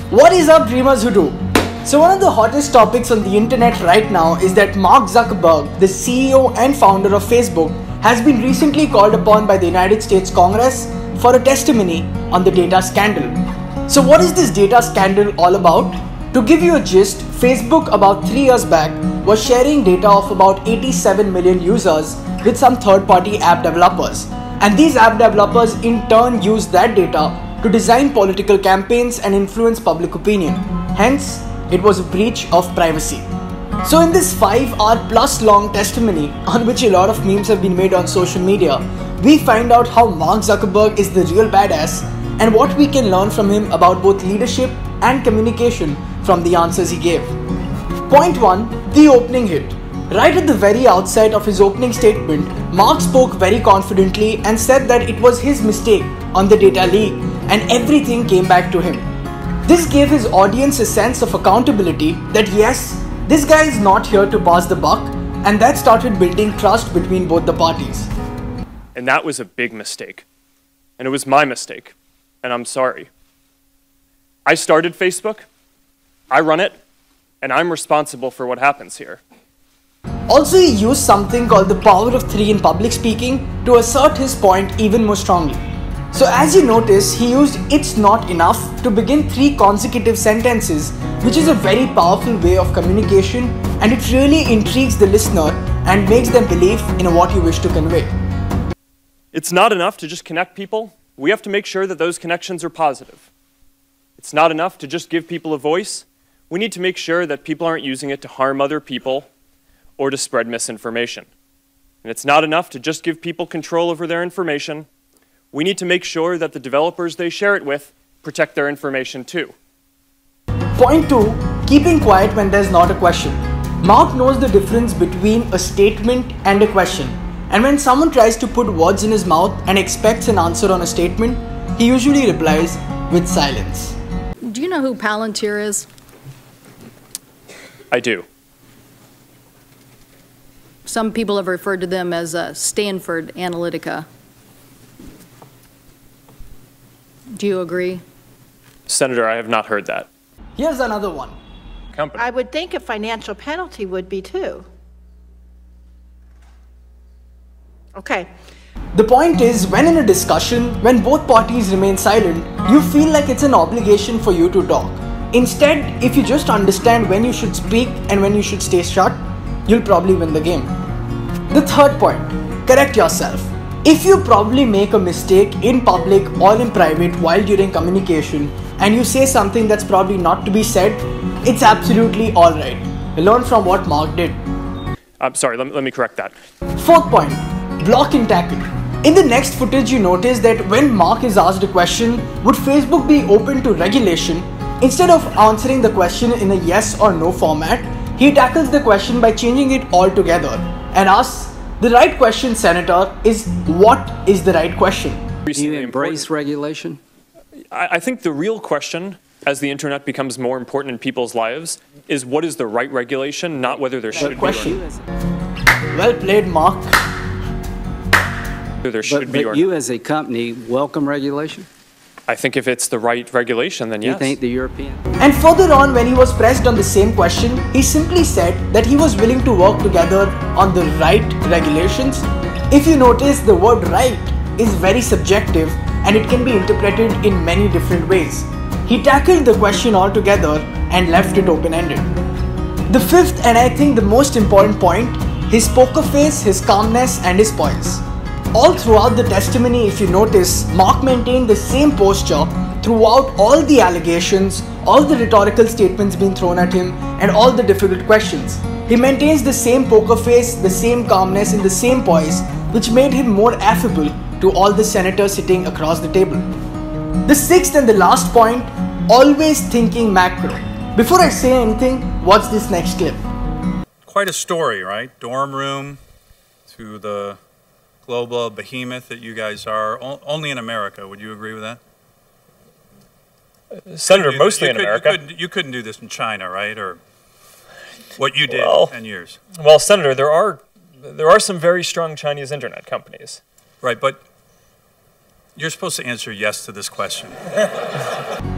What is up, dreamers who do? So one of the hottest topics on the internet right now is that Mark Zuckerberg, the CEO and founder of Facebook, has been recently called upon by the United States Congress for a testimony on the data scandal. So what is this data scandal all about? To give you a gist, Facebook about 3 years back was sharing data of about 87 million users with some third-party app developers. And these app developers in turn used that data to design political campaigns and influence public opinion. Hence, it was a breach of privacy. So in this 5-hour plus long testimony, on which a lot of memes have been made on social media, we find out how Mark Zuckerberg is the real badass and what we can learn from him about both leadership and communication from the answers he gave. Point 1. The opening hit. Right at the very outset of his opening statement, Mark spoke very confidently and said that it was his mistake on the data leak and everything came back to him. This gave his audience a sense of accountability that yes, this guy is not here to pass the buck, and that started building trust between both the parties. And that was a big mistake. And it was my mistake. And I'm sorry. I started Facebook, I run it, and I'm responsible for what happens here. Also, he used something called the power of 3 in public speaking to assert his point even more strongly. So as you notice, he used "it's not enough" to begin 3 consecutive sentences, which is a very powerful way of communication, and it really intrigues the listener and makes them believe in what you wish to convey. It's not enough to just connect people. We have to make sure that those connections are positive. It's not enough to just give people a voice. We need to make sure that people aren't using it to harm other people or to spread misinformation. And it's not enough to just give people control over their information. We need to make sure that the developers they share it with protect their information too. Point 2. Keeping quiet when there's not a question. Mark knows the difference between a statement and a question. And when someone tries to put words in his mouth and expects an answer on a statement, he usually replies with silence. Do you know who Palantir is? I do. Some people have referred to them as Stanford Analytica. Do you agree? Senator, I have not heard that. Here's another one. Company. I would think a financial penalty would be too. Okay. The point is, when in a discussion, when both parties remain silent, you feel like it's an obligation for you to talk. Instead, if you just understand when you should speak and when you should stay shut, you'll probably win the game. The third point, correct yourself. If you probably make a mistake in public or in private while during communication and you say something that's probably not to be said, it's absolutely alright. Learn from what Mark did. I'm sorry, let me correct that. Fourth point, block and tackle. In the next footage, you notice that when Mark is asked a question, would Facebook be open to regulation? Instead of answering the question in a yes or no format, he tackles the question by changing it altogether and asks, the right question, Senator, is what is the right question? Do you embrace regulation? I think the real question, as the internet becomes more important in people's lives, is what is the right regulation, not whether there should be or not. Well played, Mark. There should be or But you as a company welcome regulation? I think if it's the right regulation, then yes. You think the European? And further on, when he was pressed on the same question, he simply said that he was willing to work together on the right regulations. If you notice, the word right is very subjective and it can be interpreted in many different ways. He tackled the question altogether and left it open-ended. The fifth, and I think the most important point, his poker face, his calmness and his poise. All throughout the testimony, if you notice, Mark maintained the same posture throughout all the allegations, all the rhetorical statements being thrown at him, and all the difficult questions. He maintains the same poker face, the same calmness, and the same poise, which made him more affable to all the senators sitting across the table. The sixth and the last point, always thinking macro. Before I say anything, watch this next clip. Quite a story, right? Dorm room to the global behemoth that you guys are, only in America. Would you agree with that? Senator, mostly in America. You couldn't do this in China, right? Or what you did in 10 years. Well, Senator, there are some very strong Chinese internet companies. Right, but You're supposed to answer yes to this question.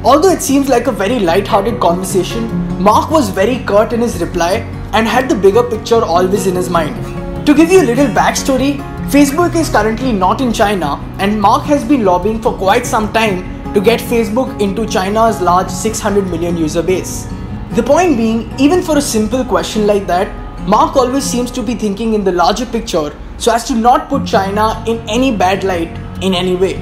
Although it seems like a very light-hearted conversation, Mark was very curt in his reply and had the bigger picture always in his mind. To give you a little backstory, Facebook is currently not in China, and Mark has been lobbying for quite some time to get Facebook into China's large 600 million user base. The point being, even for a simple question like that, Mark always seems to be thinking in the larger picture so as to not put China in any bad light in any way.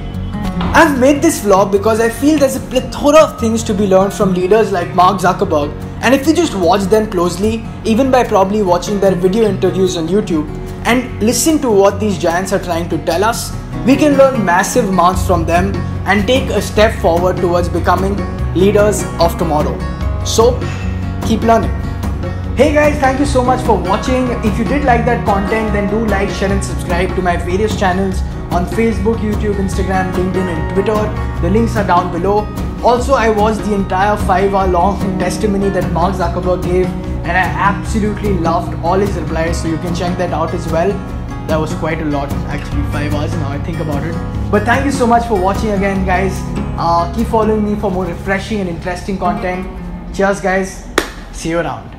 I've made this vlog because I feel there's a plethora of things to be learned from leaders like Mark Zuckerberg, and if we just watch them closely, even by probably watching their video interviews on YouTube and listen to what these giants are trying to tell us, we can learn massive amounts from them and take a step forward towards becoming leaders of tomorrow. So, keep learning. Hey guys, thank you so much for watching. If you did like that content, then do like, share and subscribe to my various channels on Facebook, YouTube, Instagram, LinkedIn and Twitter. The links are down below. Also, I watched the entire 5-hour long testimony that Mark Zuckerberg gave, and I absolutely loved all his replies, so you can check that out as well. That was quite a lot, actually 5 hours now I think about it. But thank you so much for watching again guys. Keep following me for more refreshing and interesting content. Cheers guys, see you around.